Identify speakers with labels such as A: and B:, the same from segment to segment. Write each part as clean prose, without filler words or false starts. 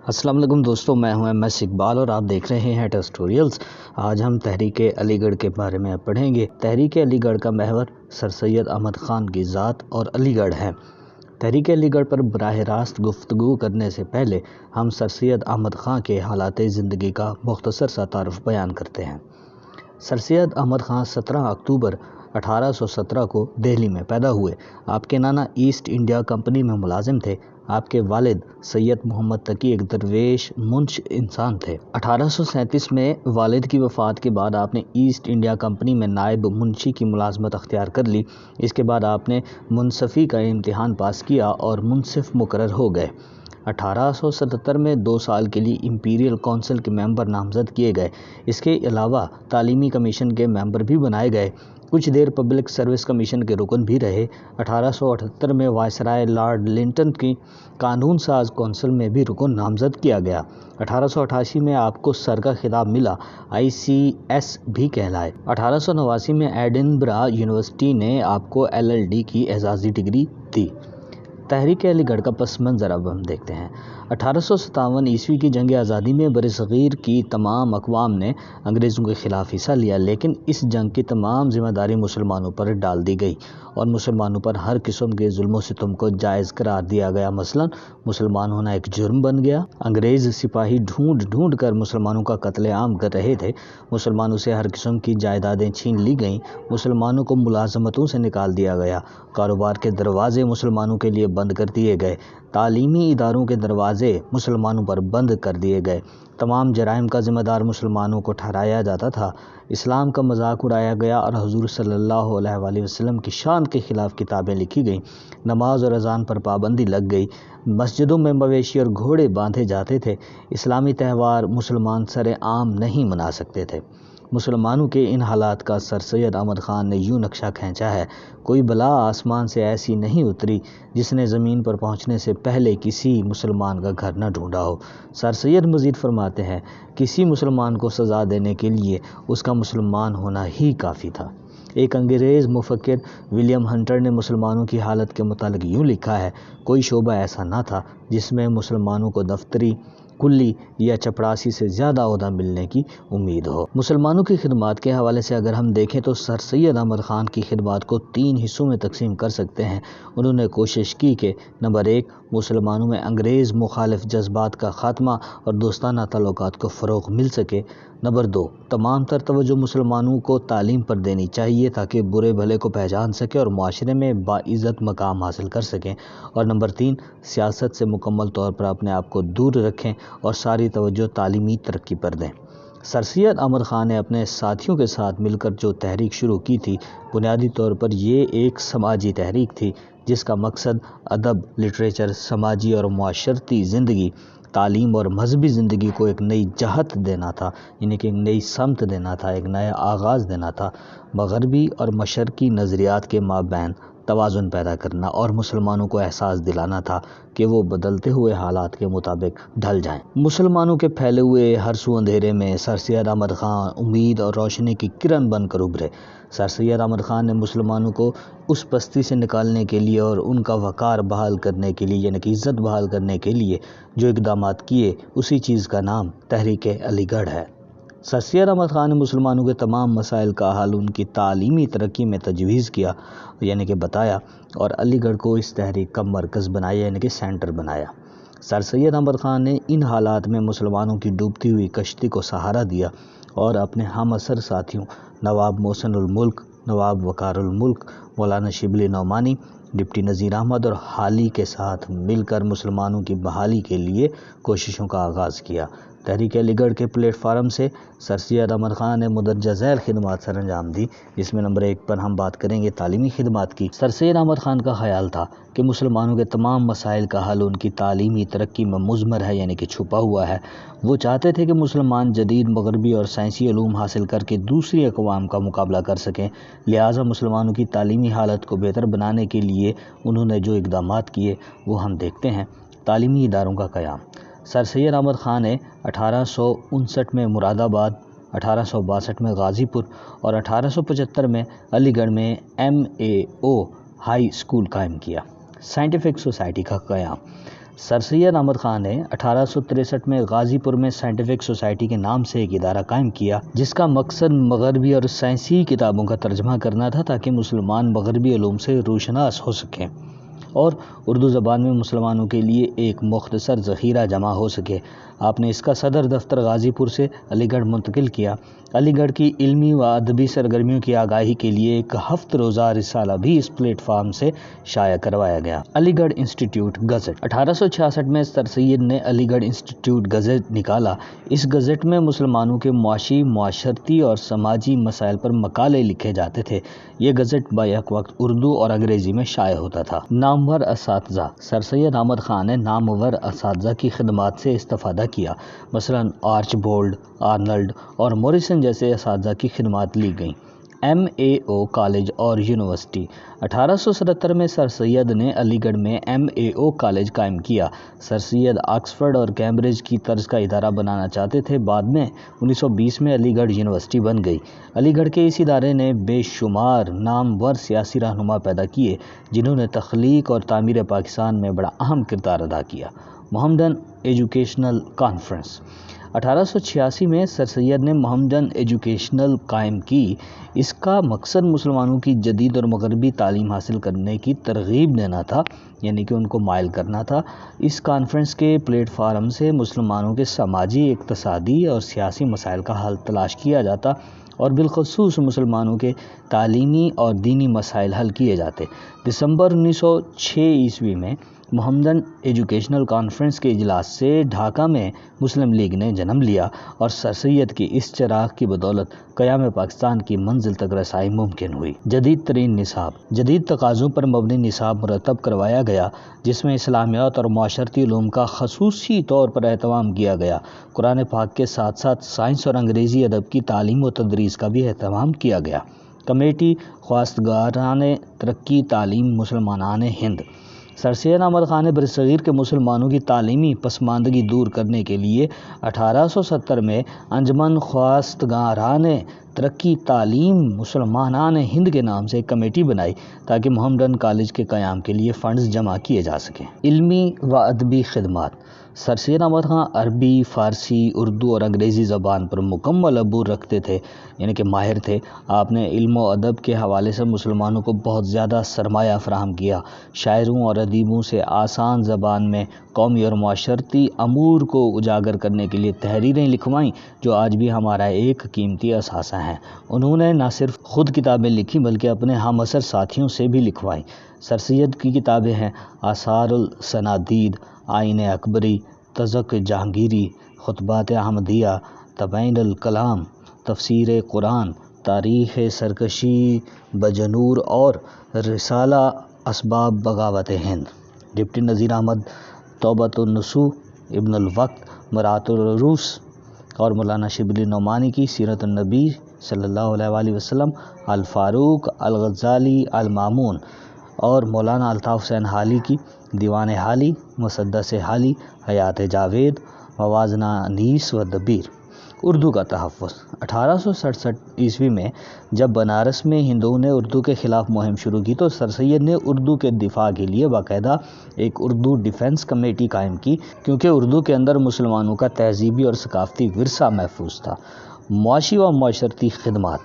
A: السلام علیکم دوستوں، میں ہوں MS اقبال اور آپ دیکھ رہے ہیں ٹیوٹوریلز۔ آج ہم تحریک علی گڑھ کے بارے میں پڑھیں گے۔ تحریک علی گڑھ کا محور سر سید احمد خان کی ذات اور علی گڑھ ہے۔ تحریک علی گڑھ پر براہ راست گفتگو کرنے سے پہلے ہم سر سید احمد خان کے حالات زندگی کا مختصر سا تعارف بیان کرتے ہیں۔ سر سید احمد خان 17 اکتوبر 1817 کو دہلی میں پیدا ہوئے۔ آپ کے نانا ایسٹ انڈیا کمپنی میں ملازم تھے۔ آپ کے والد سید محمد تقی ایک درویش منش انسان تھے۔ 1837 میں والد کی وفات کے بعد آپ نے ایسٹ انڈیا کمپنی میں نائب منشی کی ملازمت اختیار کر لی۔ اس کے بعد آپ نے منصفی کا امتحان پاس کیا اور منصف مقرر ہو گئے۔ 1877 میں 2 سال کے لیے امپیریل کونسل کے ممبر نامزد کیے گئے۔ اس کے علاوہ تعلیمی کمیشن کے ممبر بھی بنائے گئے۔ کچھ دیر پبلک سروس کمیشن کے رکن بھی رہے۔ 1878 میں وائسرائے لارڈ لنٹن کی قانون ساز کونسل میں بھی رکن نامزد کیا گیا۔ 1888 میں آپ کو سر کا خطاب ملا، ICS بھی کہلائے۔ 1889 میں ایڈنبرا یونیورسٹی نے آپ کو LLD کی اعزازی ڈگری دی۔ تحریک علی گڑھ کا پس منظر اب ہم دیکھتے ہیں۔ 1857 عیسوی کی جنگ آزادی میں برصغیر کی تمام اقوام نے انگریزوں کے خلاف حصہ لیا، لیکن اس جنگ کی تمام ذمہ داری مسلمانوں پر ڈال دی گئی اور مسلمانوں پر ہر قسم کے ظلم و ستم کو جائز قرار دیا گیا۔ مثلاً مسلمان ہونا ایک جرم بن گیا۔ انگریز سپاہی ڈھونڈ ڈھونڈ کر مسلمانوں کا قتل عام کر رہے تھے۔ مسلمانوں سے ہر قسم کی جائیدادیں چھین لی گئیں۔ مسلمانوں کو ملازمتوں سے نکال دیا گیا۔ کاروبار کے دروازے مسلمانوں کے لیے بند کر دیے گئے۔ تعلیمی اداروں کے دروازے مسلمانوں پر بند کر دیے گئے۔ تمام جرائم کا ذمہ دار مسلمانوں کو ٹھہرایا جاتا تھا۔ اسلام کا مذاق اڑایا گیا اور حضور صلی اللہ علیہ وآلہ وسلم کی شان کے خلاف کتابیں لکھی گئیں۔ نماز اور اذان پر پابندی لگ گئی۔ مسجدوں میں مویشی اور گھوڑے باندھے جاتے تھے۔ اسلامی تہوار مسلمان سر عام نہیں منا سکتے تھے۔ مسلمانوں کے ان حالات کا سر سید احمد خان نے یوں نقشہ کھینچا ہے: کوئی بلا آسمان سے ایسی نہیں اتری جس نے زمین پر پہنچنے سے پہلے کسی مسلمان کا گھر نہ ڈھونڈا ہو۔ سر سید مزید فرماتے ہیں، کسی مسلمان کو سزا دینے کے لیے اس کا مسلمان ہونا ہی کافی تھا۔ ایک انگریز مفکر ولیم ہنٹر نے مسلمانوں کی حالت کے متعلق یوں لکھا ہے: کوئی شعبہ ایسا نہ تھا جس میں مسلمانوں کو دفتری، کلی یا چپڑاسی سے زیادہ عہدہ ملنے کی امید ہو۔ مسلمانوں کی خدمات کے حوالے سے اگر ہم دیکھیں تو سر سید احمد خان کی خدمات کو 3 حصوں میں تقسیم کر سکتے ہیں۔ انہوں نے کوشش کی کہ نمبر 1 مسلمانوں میں انگریز مخالف جذبات کا خاتمہ اور دوستانہ تعلقات کو فروغ مل سکے۔ نمبر 2 تمام تر توجہ مسلمانوں کو تعلیم پر دینی چاہیے تاکہ برے بھلے کو پہچان سکیں اور معاشرے میں باعزت مقام حاصل کر سکیں۔ اور نمبر 3 سیاست سے مکمل طور پر اپنے آپ کو دور رکھیں اور ساری توجہ تعلیمی ترقی پر دیں۔ سر سید احمد خان نے اپنے ساتھیوں کے ساتھ مل کر جو تحریک شروع کی تھی، بنیادی طور پر یہ ایک سماجی تحریک تھی جس کا مقصد ادب، لٹریچر، سماجی اور معاشرتی زندگی، تعلیم اور مذہبی زندگی کو ایک نئی جہت دینا تھا، یعنی کہ ایک نئی سمت دینا تھا، ایک نیا آغاز دینا تھا۔ مغربی اور مشرقی نظریات کے مابین توازن پیدا کرنا اور مسلمانوں کو احساس دلانا تھا کہ وہ بدلتے ہوئے حالات کے مطابق ڈھل جائیں۔ مسلمانوں کے پھیلے ہوئے ہر سو اندھیرے میں سر سید احمد خان امید اور روشنی کی کرن بن کر ابھرے۔ سر سید احمد خان نے مسلمانوں کو اس پستی سے نکالنے کے لیے اور ان کا وقار بحال کرنے کے لیے، یعنی کہ عزت بحال کرنے کے لیے جو اقدامات کیے، اسی چیز کا نام تحریک علی گڑھ ہے۔ سر سید احمد خان نے مسلمانوں کے تمام مسائل کا حل ان کی تعلیمی ترقی میں تجویز کیا، یعنی کہ بتایا، اور علی گڑھ کو اس تحریک کا مرکز بنایا، یعنی کہ سینٹر بنایا۔ سر سید احمد خان نے ان حالات میں مسلمانوں کی ڈوبتی ہوئی کشتی کو سہارا دیا اور اپنے ہم عصر ساتھیوں نواب محسن الملک، نواب وقار الملک، مولانا شبلی نعمانی، ڈپٹی نذیر احمد اور حالی کے ساتھ مل کر مسلمانوں کی بحالی کے لیے کوششوں کا آغاز کیا۔ تحریک علی گڑھ کے پلیٹ فارم سے سر سید احمد خان نے مندرجہ ذیل خدمات سر انجام دی، جس میں نمبر 1 پر ہم بات کریں گے تعلیمی خدمات کی۔ سر سید احمد خان کا خیال تھا کہ مسلمانوں کے تمام مسائل کا حل ان کی تعلیمی ترقی میں مضمر ہے، یعنی کہ چھپا ہوا ہے۔ وہ چاہتے تھے کہ مسلمان جدید مغربی اور سائنسی علوم حاصل کر کے دوسری اقوام کا مقابلہ کر سکیں، لہٰذا مسلمانوں کی تعلیمی حالت کو بہتر بنانے کے لیے انہوں نے جو اقدامات کیے وہ ہم دیکھتے ہیں۔ تعلیمی اداروں کا قیام: سر سید احمد خان نے 1859 میں مراد آباد، 1862 میں غازی پور اور 1875 میں علی گڑھ میں MAO ہائی اسکول قائم کیا۔ سائنٹیفک سوسائٹی کا قیام: سر سید احمد خان نے 1863 میں غازی پور میں سائنٹیفک سوسائٹی کے نام سے ایک ادارہ قائم کیا، جس کا مقصد مغربی اور سائنسی کتابوں کا ترجمہ کرنا تھا تاکہ مسلمان مغربی علوم سے روشناس ہو سکیں اور اردو زبان میں مسلمانوں کے لیے ایک مختصر ذخیرہ جمع ہو سکے۔ آپ نے اس کا صدر دفتر غازی پور سے علی گڑھ منتقل کیا۔ علی گڑھ کی علمی و ادبی سرگرمیوں کی آگاہی کے لیے ایک ہفت روزہ رسالہ بھی اس پلیٹ فارم سے شائع کروایا گیا۔ علی گڑھ انسٹیٹیوٹ گزٹ 1866 میں سر سید نے علی گڑھ انسٹیٹیوٹ گزٹ نکالا۔ اس گزٹ میں مسلمانوں کے معاشی، معاشرتی اور سماجی مسائل پر مقالے لکھے جاتے تھے۔ یہ گزٹ بیک وقت اردو اور انگریزی میں شائع ہوتا تھا۔ نامور اساتذہ: سر سید احمد خان نے نامور اساتذہ کی خدمات سے استفادہ کیا، مثلاً آرچ بولڈ، آرنلڈ اور موریسن جیسے اساتذہ کی خدمات لی گئیں۔ ایم اے او کالج اور یونیورسٹی 1877 میں سر سید نے علی گڑھ میں ایم اے او کالج قائم کیا۔ سر سید آکسفورڈ اور کیمبرج کی طرز کا ادارہ بنانا چاہتے تھے۔ بعد میں 1920 میں علی گڑھ یونیورسٹی بن گئی۔ علی گڑھ کے اس ادارے نے بے شمار نامور سیاسی رہنما پیدا کیے جنہوں نے تخلیق اور تعمیر پاکستان میں بڑا اہم کردار ادا کیا۔ محمدن ایجوکیشنل کانفرنس 1886 میں سر سید نے محمدن ایجوکیشنل قائم کی۔ اس کا مقصد مسلمانوں کی جدید اور مغربی تعلیم حاصل کرنے کی ترغیب دینا تھا، یعنی کہ ان کو مائل کرنا تھا۔ اس کانفرنس کے پلیٹ فارم سے مسلمانوں کے سماجی، اقتصادی اور سیاسی مسائل کا حل تلاش کیا جاتا اور بالخصوص مسلمانوں کے تعلیمی اور دینی مسائل حل کیے جاتے۔ دسمبر 1906 میں محمدن ایجوکیشنل کانفرنس کے اجلاس سے ڈھاکہ میں مسلم لیگ نے جنم لیا اور سر سید کی اس چراغ کی بدولت قیام پاکستان کی منزل تک رسائی ممکن ہوئی۔ جدید ترین نصاب: جدید تقاضوں پر مبنی نصاب مرتب کروایا گیا جس میں اسلامیات اور معاشرتی علوم کا خصوصی طور پر اہتمام کیا گیا۔ قرآن پاک کے ساتھ ساتھ سائنس اور انگریزی ادب کی تعلیم و تدریس کا بھی اہتمام کیا گیا۔ کمیٹی خواستگاران ترقی تعلیم مسلمانان ہند: سر سید احمد خان نے برصغیر کے مسلمانوں کی تعلیمی پسماندگی دور کرنے کے لیے 1870 میں انجمن خواستگاران ترقی تعلیم مسلمانان ہند کے نام سے ایک کمیٹی بنائی تاکہ محمدن کالج کے قیام کے لیے فنڈز جمع کیے جا سکیں۔ علمی و ادبی خدمات: سر سید احمد خان عربی، فارسی، اردو اور انگریزی زبان پر مکمل عبور رکھتے تھے، یعنی کہ ماہر تھے۔ آپ نے علم و ادب کے حوالے سے مسلمانوں کو بہت زیادہ سرمایہ فراہم کیا۔ شاعروں اور ادیبوں سے آسان زبان میں قومی اور معاشرتی امور کو اجاگر کرنے کے لیے تحریریں لکھوائیں جو آج بھی ہمارا ایک قیمتی اثاثہ ہیں۔ انہوں نے نہ صرف خود کتابیں لکھیں بلکہ اپنے ہم عصر ساتھیوں سے بھی لکھوائیں۔ سر سید کی کتابیں ہیں آثار السنادید، آئین اکبری، تزک جہانگیری، خطبات احمدیہ، تبیین الکلام، تفسیر قرآن، تاریخ سرکشی بجنور اور رسالہ اسباب بغاوت ہند۔ ڈپٹی نذیر احمد، توبۃ النصوح، ابن الوقت، مرات العروس اور مولانا شبلی نعمانی کی سیرت النبی صلی اللہ علیہ وآلہ وسلم، الفاروق، الغزالی، المامون اور مولانا الطاف حسین حالی کی دیوان حالی، مسدس حالی، حیات جاوید، موازنہ انیس و دبیر۔ اردو کا تحفظ: 1867 میں جب بنارس میں ہندوؤں نے اردو کے خلاف مہم شروع کی تو سر سید نے اردو کے دفاع کے لیے باقاعدہ ایک اردو ڈیفنس کمیٹی قائم کی، کیونکہ اردو کے اندر مسلمانوں کا تہذیبی اور ثقافتی ورثہ محفوظ تھا۔ معاشی و معاشرتی خدمات: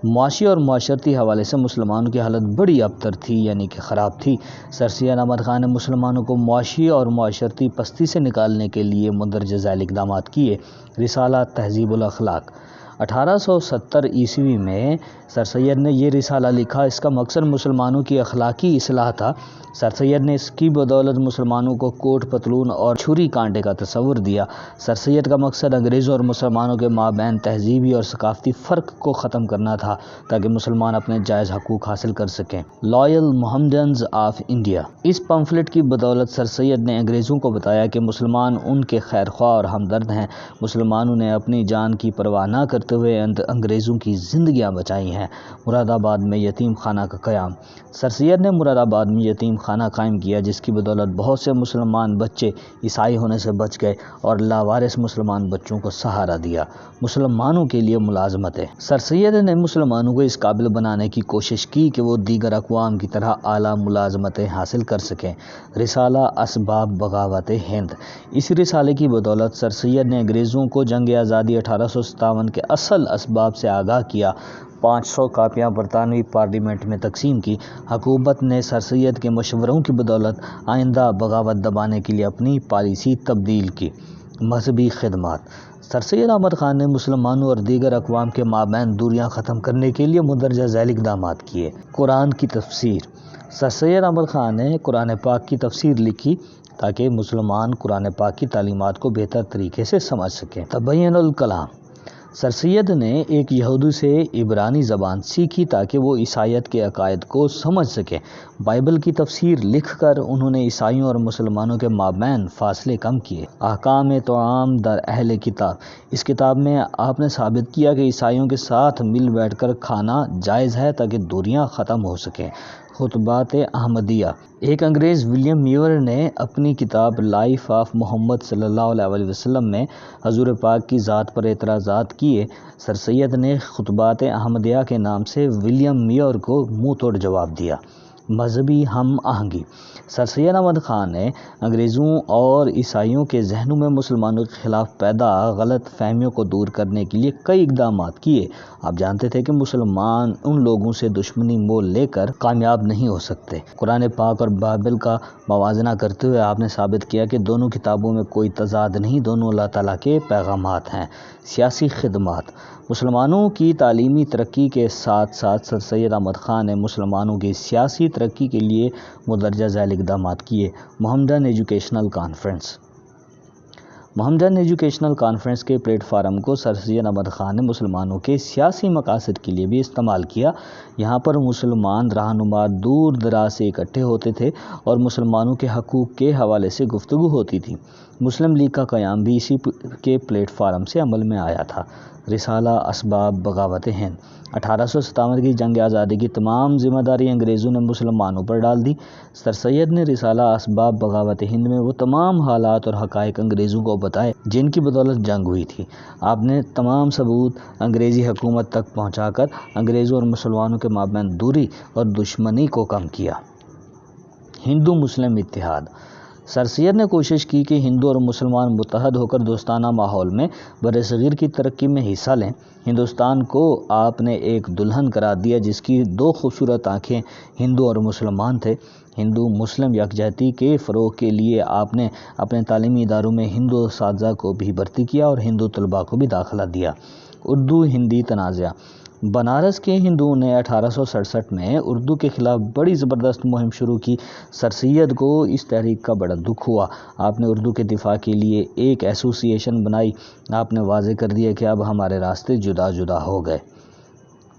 A: معاشی اور معاشرتی حوالے سے مسلمانوں کی حالت بڑی ابتر تھی، یعنی کہ خراب تھی۔ سر سید احمد خان نے مسلمانوں کو معاشی اور معاشرتی پستی سے نکالنے کے لیے مندرجہ ذیل اقدامات کیے۔ رسالہ تہذیب الاخلاق: 1870 میں سر سید نے یہ رسالہ لکھا۔ اس کا مقصد مسلمانوں کی اخلاقی اصلاح تھا۔ سر سید نے اس کی بدولت مسلمانوں کو کوٹ پتلون اور چھری کانٹے کا تصور دیا۔ سر سید کا مقصد انگریزوں اور مسلمانوں کے مابین تہذیبی اور ثقافتی فرق کو ختم کرنا تھا تاکہ مسلمان اپنے جائز حقوق حاصل کر سکیں۔ لائل محمدنز آف انڈیا: اس پمفلٹ کی بدولت سر سید نے انگریزوں کو بتایا کہ مسلمان ان کے خیر خواہ اور ہمدرد ہیں۔ مسلمانوں نے اپنی جان کی پرواہ نہ کرتے کرتے ہوئے انگریزوں کی زندگیاں بچائی ہیں۔ مراد آباد میں یتیم خانہ کا قیام۔ سر سید نے مراد آباد میں یتیم خانہ قائم کیا، جس کی بدولت بہت سے مسلمان بچے عیسائی ہونے سے بچ گئے اور لاوارث مسلمان بچوں کو سہارا دیا۔ مسلمانوں کے لیے ملازمتیں۔ سر سید نے مسلمانوں کو اس قابل بنانے کی کوشش کی کہ وہ دیگر اقوام کی طرح اعلیٰ ملازمتیں حاصل کر سکیں۔ رسالہ اسباب بغاوت ہند۔ اس رسالے کی بدولت سر سید نے انگریزوں کو جنگ آزادی 1857 کے اصل اسباب سے آگاہ کیا۔ 500 کاپیاں برطانوی پارلیمنٹ میں تقسیم کی۔ حکومت نے سر سید کے مشوروں کی بدولت آئندہ بغاوت دبانے کے لیے اپنی پالیسی تبدیل کی۔ مذہبی خدمات۔ سر سید احمد خان نے مسلمانوں اور دیگر اقوام کے مابین دوریاں ختم کرنے کے لیے مندرجہ ذیل اقدامات کیے۔ قرآن کی تفسیر۔ سر سید احمد خان نے قرآن پاک کی تفسیر لکھی تاکہ مسلمان قرآن پاک کی تعلیمات کو بہتر طریقے سے سمجھ سکیں۔ تبین الکلام۔ سر سید نے ایک یہودی سے عبرانی زبان سیکھی تاکہ وہ عیسائیت کے عقائد کو سمجھ سکیں۔ بائبل کی تفسیر لکھ کر انہوں نے عیسائیوں اور مسلمانوں کے مابین فاصلے کم کیے۔ احکام طعام در اہل کتاب۔ اس کتاب میں آپ نے ثابت کیا کہ عیسائیوں کے ساتھ مل بیٹھ کر کھانا جائز ہے تاکہ دوریاں ختم ہو سکیں۔ خطبات احمدیہ۔ ایک انگریز ولیم میور نے اپنی کتاب لائف آف محمد صلی اللہ علیہ وسلم میں حضور پاک کی ذات پر اعتراضات کیے۔ سر سید نے خطبات احمدیہ کے نام سے ولیم میور کو منہ توڑ جواب دیا۔ مذہبی ہم آہنگی۔ سر سید احمد خان نے انگریزوں اور عیسائیوں کے ذہنوں میں مسلمانوں کے خلاف پیدا غلط فہمیوں کو دور کرنے کے لیے کئی اقدامات کیے۔ آپ جانتے تھے کہ مسلمان ان لوگوں سے دشمنی مول لے کر کامیاب نہیں ہو سکتے۔ قرآن پاک اور بائبل کا موازنہ کرتے ہوئے آپ نے ثابت کیا کہ دونوں کتابوں میں کوئی تضاد نہیں، دونوں اللہ تعالیٰ کے پیغامات ہیں۔ سیاسی خدمات۔ مسلمانوں کی تعلیمی ترقی کے ساتھ ساتھ سر سید احمد خان نے مسلمانوں کی سیاسی ترقی کے لیے مندرجہ ذیل اقدامات کیے۔ محمدن ایجوکیشنل کانفرنس۔ محمدن ایجوکیشنل کانفرنس کے پلیٹ فارم کو سر سید احمد خان نے مسلمانوں کے سیاسی مقاصد کے لیے بھی استعمال کیا۔ یہاں پر مسلمان رہنما دور دراز سے اکٹھے ہوتے تھے اور مسلمانوں کے حقوق کے حوالے سے گفتگو ہوتی تھی۔ مسلم لیگ کا قیام بھی اسی کے پلیٹ فارم سے عمل میں آیا تھا۔ رسالہ اسباب بغاوت ہند۔ 1857 کی جنگ آزادی کی تمام ذمہ داری انگریزوں نے مسلمانوں پر ڈال دی۔ سر سید نے رسالہ اسباب بغاوت ہند میں وہ تمام حالات اور حقائق انگریزوں کو بتائے جن کی بدولت جنگ ہوئی تھی۔ آپ نے تمام ثبوت انگریزی حکومت تک پہنچا کر انگریزوں اور مسلمانوں کے مابین دوری اور دشمنی کو کم کیا۔ ہندو مسلم اتحاد۔ سر سید نے کوشش کی کہ ہندو اور مسلمان متحد ہو کر دوستانہ ماحول میں برصغیر کی ترقی میں حصہ لیں۔ ہندوستان کو آپ نے ایک دلہن قرار دیا جس کی دو خوبصورت آنکھیں ہندو اور مسلمان تھے۔ ہندو مسلم یکجہتی کے فروغ کے لیے آپ نے اپنے تعلیمی اداروں میں ہندو اساتذہ کو بھی بھرتی کیا اور ہندو طلباء کو بھی داخلہ دیا۔ اردو ہندی تنازعہ۔ بنارس کے ہندوؤں نے 1867 میں اردو کے خلاف بڑی زبردست مہم شروع کی۔ سر سید کو اس تحریک کا بڑا دکھ ہوا۔ آپ نے اردو کے دفاع کے لیے ایک ایسوسی ایشن بنائی۔ آپ نے واضح کر دیا کہ اب ہمارے راستے جدا جدا ہو گئے۔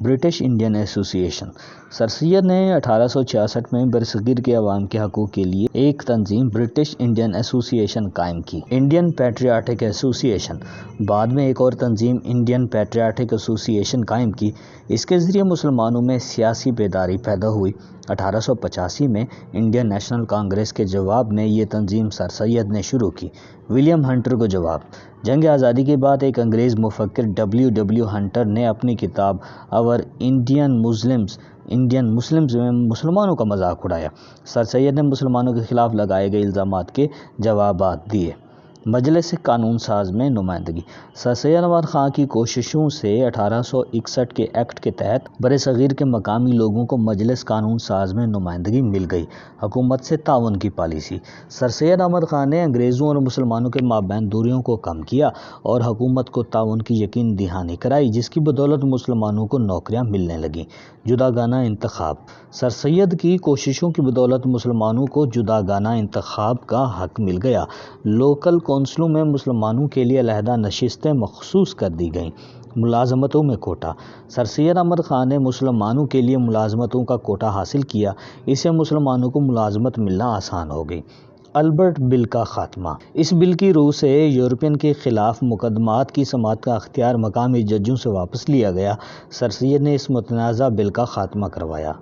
A: برٹش انڈین ایسوسی ایشن۔ سر سید نے 1866 میں برصغیر کے عوام کے حقوق کے لیے ایک تنظیم برٹش انڈین ایسوسی ایشن قائم کی۔ انڈین پیٹریاٹک ایسوسی ایشن۔ بعد میں ایک اور تنظیم انڈین پیٹریاٹک ایسوسی ایشن قائم کی۔ اس کے ذریعے مسلمانوں میں سیاسی بیداری پیدا ہوئی۔ 1885 میں انڈین نیشنل کانگریس کے جواب میں یہ تنظیم سر سید نے شروع کی۔ ولیم ہنٹر کو جواب۔ جنگ آزادی کے بعد ایک انگریز مفکر ڈبلیو ہنٹر نے اپنی کتاب اور انڈین مسلمز میں مسلمانوں کا مذاق اڑایا۔ سر سید نے مسلمانوں کے خلاف لگائے گئے الزامات کے جوابات دیے۔ مجلس قانون ساز میں نمائندگی۔ سر سید احمد خان کی کوششوں سے 1861 کے ایکٹ کے تحت برصغیر کے مقامی لوگوں کو مجلس قانون ساز میں نمائندگی مل گئی۔ حکومت سے تعاون کی پالیسی۔ سر سید احمد خان نے انگریزوں اور مسلمانوں کے مابین دوریوں کو کم کیا اور حکومت کو تعاون کی یقین دہانی کرائی، جس کی بدولت مسلمانوں کو نوکریاں ملنے لگیں۔ جداگانہ انتخاب۔ سر سید کی کوششوں کی بدولت مسلمانوں کو جداگانہ انتخاب کا حق مل گیا۔ لوکل کونسلوں میں مسلمانوں کے لیے علیحدہ نشستیں مخصوص کر دی گئیں۔ ملازمتوں میں کوٹا۔ سر سید احمد خان نے مسلمانوں کے لیے ملازمتوں کا کوٹا حاصل کیا۔ اس سے مسلمانوں کو ملازمت ملنا آسان ہو گئی۔ البرٹ بل کا خاتمہ۔ اس بل کی روح سے یورپین کے خلاف مقدمات کی سماعت کا اختیار مقامی ججوں سے واپس لیا گیا۔ سر سید نے اس متنازع بل کا خاتمہ کروایا۔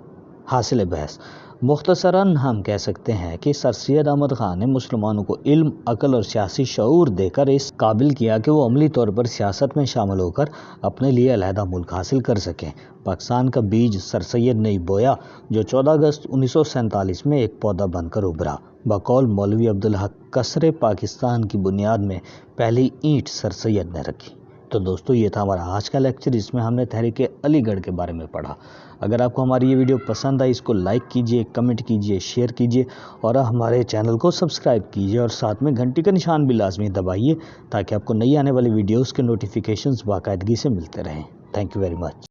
A: حاصل بحث: مختصراً ہم کہہ سکتے ہیں کہ سر سید احمد خان نے مسلمانوں کو علم، عقل اور سیاسی شعور دے کر اس قابل کیا کہ وہ عملی طور پر سیاست میں شامل ہو کر اپنے لیے علیحدہ ملک حاصل کر سکیں۔ پاکستان کا بیج سر سید نے بویا جو 14 اگست 1947 میں ایک پودا بن کر ابھرا۔ بقول مولوی عبدالحق قصر پاکستان کی بنیاد میں پہلی اینٹ سر سید نے رکھی۔ تو دوستو یہ تھا ہمارا آج کا لیکچر، جس میں ہم نے تحریک علی گڑھ کے بارے میں پڑھا۔ اگر آپ کو ہماری یہ ویڈیو پسند آئی، اس کو لائک کیجئے، کمنٹ کیجئے، شیئر کیجئے اور ہمارے چینل کو سبسکرائب کیجئے اور ساتھ میں گھنٹی کا نشان بھی لازمی دبائیے تاکہ آپ کو نئی آنے والی ویڈیوز کے نوٹیفیکیشنز باقاعدگی سے ملتے رہیں۔ Thank you very much.